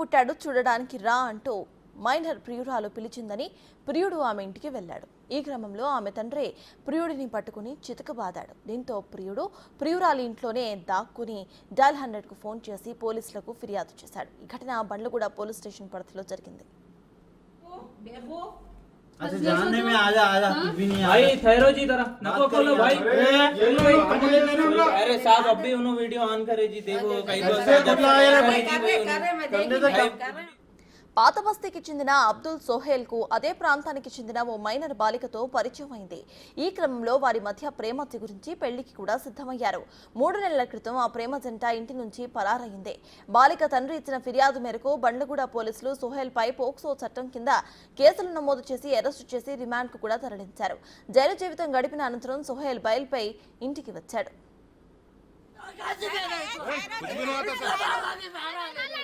పుట్టాడు చూడడానికి రా అంటూ మైనర్ ప్రియురాలు పిలిచిందని ప్రియుడు ఆమె ఇంటికి వెళ్లాడు. ఈ క్రమంలో ఆమె తండ్రి ప్రియుడిని పట్టుకుని చితకబాదాడు. దీంతో ప్రియురాలి ఇంట్లోనే దాక్కుని డయల్ 100కు ఫోన్ చేసి పోలీసులకు ఫిర్యాదు చేశాడు. ఈ ఘటన బండ్లగూడ పోలీస్ స్టేషన్ పరిధిలో జరిగింది. अच्छा जानने में आजा भी नहीं भाई ठहरो जी जरा नको खोलो भाई अरे साहब अब भी उन्होंने वीडियो ऑन करे जी देखो कई పాత బస్తీకి చెందిన అబ్దుల్ సోహెల్ కు అదే ప్రాంతానికి చెందిన ఓ మైనర్ బాలికతో పరిచయం అయింది. ఈ క్రమంలో వారి మధ్య ప్రేమ గురించి పెళ్లికి కూడా సిద్ధమయ్యారు. 3 నెలల క్రితం ఆ ప్రేమ జంట ఇంటి నుంచి పరారయింది. బాలిక తండ్రి ఇచ్చిన ఫిర్యాదు మేరకు బండ్లగూడ పోలీసులు సోహెల్ పై పోక్సో చట్టం కింద కేసులు నమోదు చేసి అరెస్టు చేసి రిమాండ్ కు కూడా తరలించారు. జైలు జీవితం గడిపిన అనంతరం సోహెల్ బయల్పై ఇంటికి వచ్చాడు.